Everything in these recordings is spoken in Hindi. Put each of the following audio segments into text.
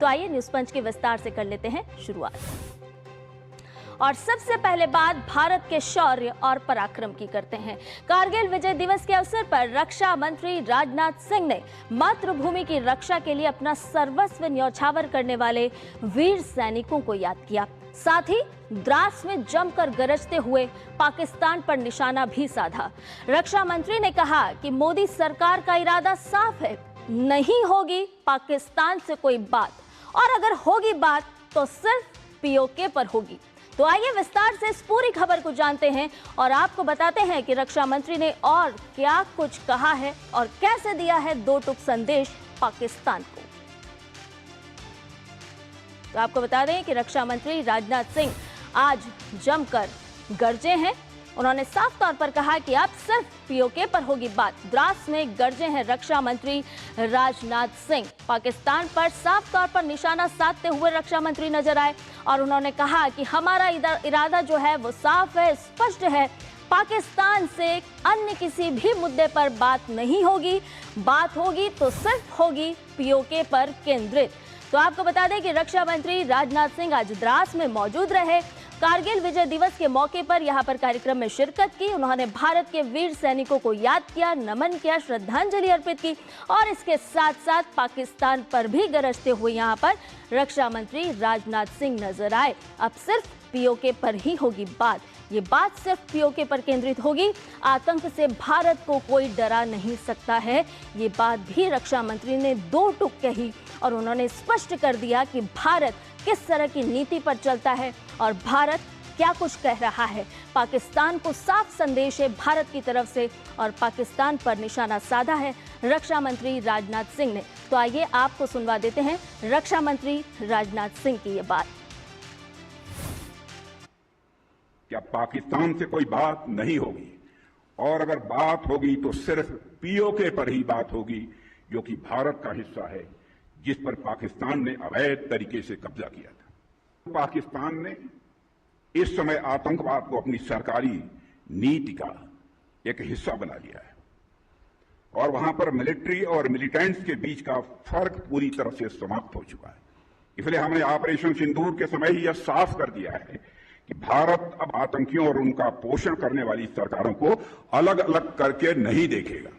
तो आइए न्यूज पंच के विस्तार से कर लेते हैं शुरुआत। और सबसे पहले बात भारत के शौर्य और पराक्रम की करते हैं। कारगिल विजय दिवस के अवसर पर रक्षा मंत्री राजनाथ सिंह ने मातृभूमि की रक्षा के लिए अपना सर्वस्व न्यौछावर करने वाले वीर सैनिकों को याद किया। साथ ही द्रास में जमकर गरजते हुए पाकिस्तान पर निशाना भी साधा। रक्षा मंत्री ने कहा कि मोदी सरकार का इरादा साफ है, नहीं होगी पाकिस्तान से कोई बात, और अगर होगी बात तो सिर्फ पीओके पर होगी। तो आइए विस्तार से इस पूरी खबर को जानते हैं और आपको बताते हैं कि रक्षा मंत्री ने और क्या कुछ कहा है और कैसे दिया है दो टूक संदेश पाकिस्तान को। तो आपको बता दें कि रक्षा मंत्री राजनाथ सिंह आज जमकर गरजे हैं। उन्होंने साफ तौर पर कहा कि अब सिर्फ पीओके पर होगी बात। द्रास में गरजे हैं रक्षा मंत्री राजनाथ सिंह। पाकिस्तान पर साफ तौर पर निशाना साधते हुए रक्षा मंत्री नजर आए और उन्होंने कहा कि हमारा इरादा जो है वो साफ है, स्पष्ट है। पाकिस्तान से अन्य किसी भी मुद्दे पर बात नहीं होगी, बात होगी तो सिर्फ होगी पीओके पर केंद्रित। तो आपको बता दें कि रक्षा मंत्री राजनाथ सिंह आज द्रास में मौजूद रहे। कारगिल विजय दिवस के मौके पर यहां पर कार्यक्रम में शिरकत की। उन्होंने भारत के वीर सैनिकों को याद किया, नमन किया, श्रद्धांजलि अर्पित की और इसके साथ साथ पाकिस्तान पर भी गरजते हुए यहां पर रक्षा मंत्री राजनाथ सिंह नजर आए। अब सिर्फ पीओके पर ही होगी बात, ये बात सिर्फ पीओके पर केंद्रित होगी। आतंक से भारत को कोई डरा नहीं सकता है, ये बात भी रक्षा मंत्री ने दो टूक कही और उन्होंने स्पष्ट कर दिया कि भारत किस तरह की नीति पर चलता है और भारत क्या कुछ कह रहा है। पाकिस्तान को साफ संदेश है भारत की तरफ से और पाकिस्तान पर निशाना साधा है रक्षा मंत्री राजनाथ सिंह ने। तो आइए आपको सुनवा देते हैं रक्षा मंत्री राजनाथ सिंह की ये बात। क्या पाकिस्तान से कोई बात नहीं होगी, और अगर बात होगी तो सिर्फ पीओके पर ही बात होगी, जो कि भारत का हिस्सा है, जिस पर पाकिस्तान ने अवैध तरीके से कब्जा किया था। पाकिस्तान ने इस समय आतंकवाद को अपनी सरकारी नीति का एक हिस्सा बना लिया है और वहां पर मिलिट्री और मिलिटेंट्स के बीच का फर्क पूरी तरह से समाप्त हो चुका है। इसलिए हमने ऑपरेशन सिंदूर के समय ही यह साफ कर दिया है कि भारत अब आतंकियों और उनका पोषण करने वाली सरकारों को अलग अलग करके नहीं देखेगा।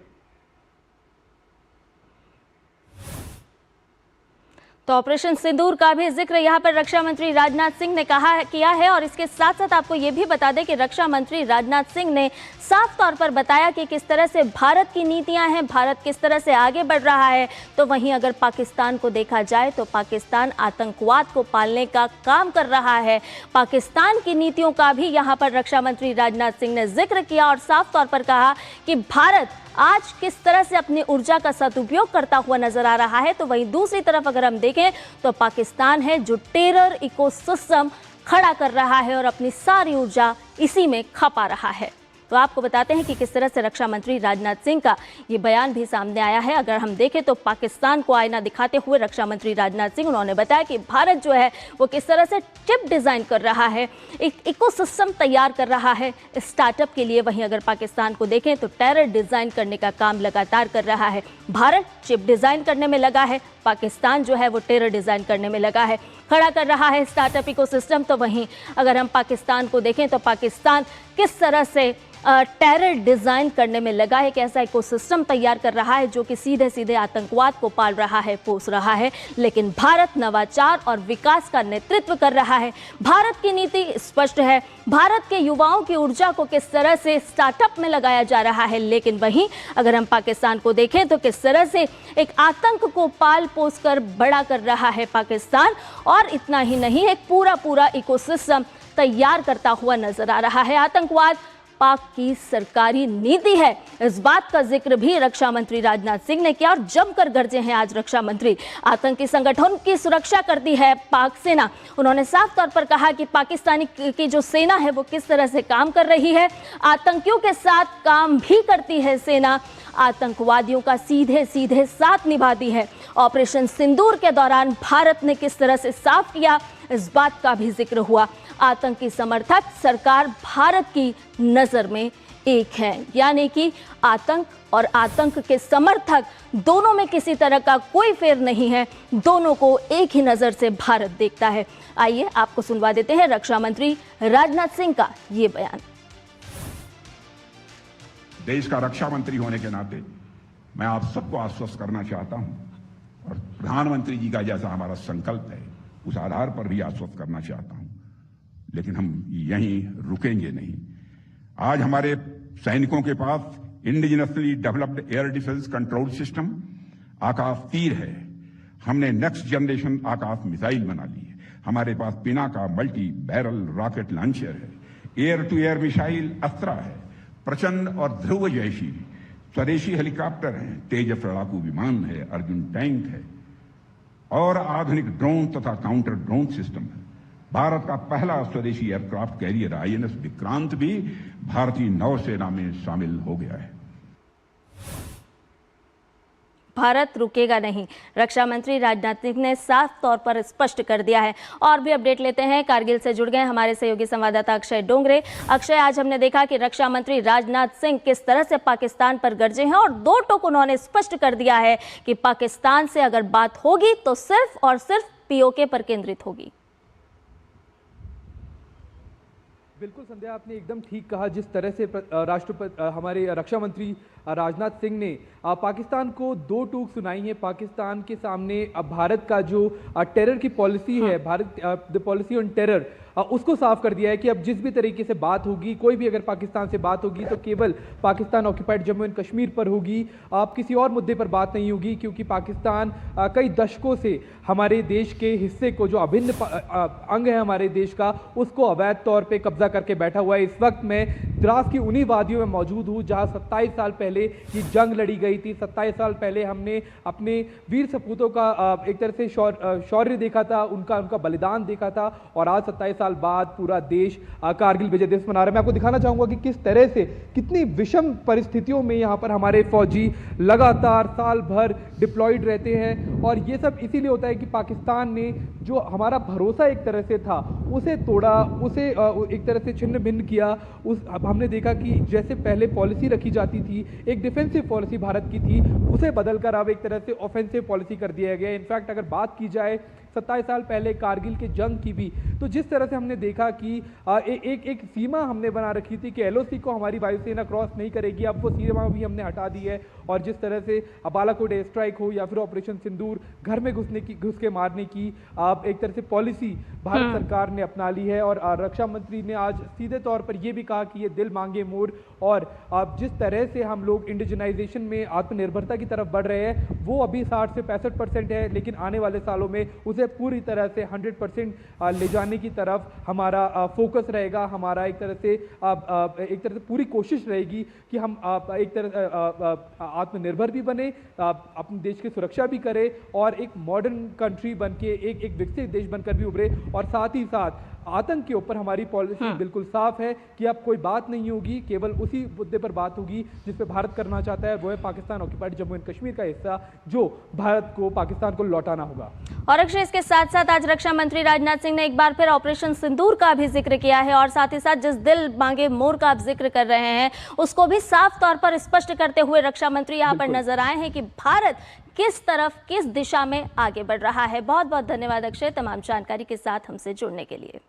तो ऑपरेशन सिंदूर का भी जिक्र यहाँ पर रक्षा मंत्री राजनाथ सिंह ने किया है और इसके साथ साथ आपको ये भी बता दें कि रक्षा मंत्री राजनाथ सिंह ने साफ तौर पर बताया कि किस तरह से भारत की नीतियां हैं, भारत किस तरह से आगे बढ़ रहा है। तो वहीं अगर पाकिस्तान को देखा जाए तो पाकिस्तान आतंकवाद को पालने का काम कर रहा है। पाकिस्तान की नीतियों का भी यहाँ पर रक्षा मंत्री राजनाथ सिंह ने जिक्र किया और साफ तौर पर कहा कि भारत आज किस तरह से अपनी ऊर्जा का सदुपयोग करता हुआ नजर आ रहा है। तो वहीं दूसरी तरफ अगर हम देखें तो पाकिस्तान है जो टेरर इकोसिस्टम खड़ा कर रहा है और अपनी सारी ऊर्जा इसी में खपा रहा है। तो आपको बताते हैं कि किस तरह से रक्षा मंत्री राजनाथ सिंह का ये बयान भी सामने आया है। अगर हम देखें तो पाकिस्तान को आईना दिखाते हुए रक्षा मंत्री राजनाथ सिंह उन्होंने बताया कि भारत जो है वो किस तरह से चिप डिजाइन कर रहा है, एक इकोसिस्टम तैयार कर रहा है स्टार्टअप के लिए। वहीं अगर पाकिस्तान को देखें तो टेरर डिजाइन करने का काम लगातार कर रहा है। भारत चिप डिजाइन करने में लगा है, पाकिस्तान जो है वो टेरर डिजाइन करने में लगा है, खड़ा कर रहा है स्टार्टअप इकोसिस्टम। तो वहीं अगर हम पाकिस्तान को देखें तो पाकिस्तान किस तरह से टेरर डिजाइन करने में लगा है, कैसा इकोसिस्टम तैयार कर रहा है जो कि सीधे सीधे आतंकवाद को पाल रहा है, पोस रहा है। लेकिन भारत नवाचार और विकास का नेतृत्व कर रहा है। भारत की नीति स्पष्ट है, भारत के युवाओं की ऊर्जा को किस तरह से स्टार्टअप में लगाया जा रहा है। लेकिन वहीं अगर हम पाकिस्तान को देखें तो किस तरह से एक आतंक को पाल पोस कर बड़ा कर रहा है पाकिस्तान, और इतना ही नहीं एक पूरा इकोसिस्टम तैयार करता हुआ नजर आ रहा है। आतंकवाद पाक की सरकारी नीति है, इस बात का जिक्र भी रक्षा मंत्री राजनाथ सिंह ने किया और जमकर गरजे हैं आज रक्षा मंत्री। आतंकी संगठन की सुरक्षा करती है पाक सेना। उन्होंने साफ तौर पर कहा कि पाकिस्तानी की जो सेना है वो किस तरह से काम कर रही है, आतंकियों के साथ काम भी करती है सेना, आतंकवादियों का सीधे सीधे साथ निभाती है। ऑपरेशन सिंदूर के दौरान भारत ने किस तरह से साफ किया, इस बात का भी जिक्र हुआ। आतंकी समर्थक सरकार भारत की नजर में एक हैं, यानी कि आतंक और आतंक के समर्थक दोनों में किसी तरह का कोई फेर नहीं है। दोनों को एक ही नजर से भारत देखता है। आइए आपको सुनवा देते हैं रक्षा मंत्री राजनाथ सिंह का ये बयान। देश का रक्षा मंत्री होने के नाते मैं आप सबको आश्वस्त करना चाहता हूं और प्रधानमंत्री जी का जैसा हमारा संकल्प है उस आधार पर भी आश्वस्त करना चाहता हूं, लेकिन हम यहीं रुकेंगे नहीं। आज हमारे सैनिकों के पास indigenously developed air defence control system Akashteer है। हमने नेक्स्ट जनरेशन आकाश मिसाइल बना ली है। हमारे पास Pinaka multi barrel rocket launcher है। Air to air missile Astra है। प्रचंड और ध्रुव जैसी स्वदेशी हेलीकॉप्टर हैं। तेजस लड़ाकू विमान है। अर्जुन टैंक है और आधुनिक ड्रोन तथा काउंटर ड्रोन सिस्टम है। भारत का पहला स्वदेशी एयरक्राफ्ट कैरियर INS विक्रांत भी भारतीय नौसेना में शामिल हो गया है। भारत रुकेगा नहीं, रक्षा मंत्री राजनाथ सिंह ने साफ तौर पर स्पष्ट कर दिया है। और भी अपडेट लेते हैं। कारगिल से जुड़ गए हमारे सहयोगी संवाददाता अक्षय डोंगरे। अक्षय, आज हमने देखा कि रक्षा मंत्री राजनाथ सिंह किस तरह से पाकिस्तान पर गरजे हैं और दो टोक उन्होंने स्पष्ट कर दिया है कि पाकिस्तान से अगर बात होगी तो सिर्फ और सिर्फ POK पर केंद्रित होगी। बिल्कुल संध्या, आपने एकदम ठीक कहा। जिस तरह से राष्ट्रपति हमारे रक्षा मंत्री राजनाथ सिंह ने पाकिस्तान को दो टूक सुनाई है। पाकिस्तान के सामने भारत का जो टेरर की पॉलिसी है, Bharat the policy on terror, उसको साफ कर दिया है कि अब जिस भी तरीके से बात होगी, कोई भी अगर पाकिस्तान से बात होगी तो केवल पाकिस्तान ऑक्यूपाइड जम्मू एंड कश्मीर पर होगी। अब किसी और मुद्दे पर बात नहीं होगी, क्योंकि पाकिस्तान कई दशकों से हमारे देश के हिस्से को, जो अभिन्न अंग है हमारे देश का, उसको अवैध तौर पे कब्जा करके बैठा हुआ है। इस वक्त मैं द्रास की उन्हीं वादियों में मौजूद हूँ जहाँ 27 साल पहले ये जंग लड़ी गई थी। 27 साल पहले हमने अपने वीर सपूतों का एक तरह से शौर्य देखा था, उनका बलिदान देखा था। और आज 27 साल बाद पूरा देश कारगिल विजय दिवस मना रहा है। मैं आपको दिखाना चाहूंगा कि किस तरह से, कितनी विषम परिस्थितियों में यहाँ पर हमारे फौजी लगातार साल भर डिप्लॉयड रहते हैं। और ये सब इसीलिए होता है कि पाकिस्तान ने जो हमारा भरोसा एक तरह से था उसे तोड़ा, उसे एक तरह से छिन्न भिन्न किया। अब हमने देखा कि जैसे पहले पॉलिसी रखी जाती थी, एक डिफेंसिव पॉलिसी भारत की थी, उसे बदलकर अब एक तरह से ऑफेंसिव पॉलिसी कर दिया गया। इनफैक्ट अगर बात की जाए 27 साल पहले कारगिल के जंग की भी, तो जिस तरह से हमने देखा कि एक सीमा हमने बना रखी थी कि LOC को हमारी वायुसेना क्रॉस नहीं करेगी, अब वो सीमा भी हमने हटा दी है। और जिस तरह से बालाकोट एयर स्ट्राइक हो या फिर ऑपरेशन सिंदूर, घर में घुस के मारने की एक तरह से पॉलिसी भारत सरकार ने अपना ली है। और रक्षा मंत्री ने आज सीधे तौर पर यह भी कहा कि ये दिल मांगे मोर। और जिस तरह से हम लोग इंडिजनाइजेशन में आत्मनिर्भरता की तरफ बढ़ रहे हैं, वो अभी 60 से 65% है, लेकिन आने वाले सालों में उसे पूरी तरह से 100% ले जाने की तरफ हमारा फोकस रहेगा। हमारा एक तरह से पूरी कोशिश रहेगी कि हम एक तरह आत्मनिर्भर भी बने, अपने देश की सुरक्षा भी करें और एक मॉडर्न कंट्री बनके, एक विकसित देश बनकर भी उभरे। और साथ ही साथ आतंक के ऊपर हमारी पॉलिसी बिल्कुल साफ है कि अब कोई बात नहीं होगी, केवल उसी मुद्दे पर बात होगी जिस पे भारत करना चाहता है, वो है पाकिस्तान ऑक्यूपाइड जम्मू एंड कश्मीर का हिस्सा, जो भारत को, पाकिस्तान को लौटाना होगा। और अक्षय, इसके साथ साथ आज रक्षा मंत्री राजनाथ सिंह ने एक बार फिर ऑपरेशन सिंदूर का भी जिक्र किया है और साथ ही साथ जिस दिल मांगे मोर का आप जिक्र कर रहे हैं उसको भी साफ तौर पर स्पष्ट करते हुए रक्षा मंत्री यहाँ पर नजर आए हैं कि भारत किस तरफ, किस दिशा में आगे बढ़ रहा है। बहुत बहुत धन्यवाद अक्षय, तमाम जानकारी के साथ हमसे जुड़ने के लिए।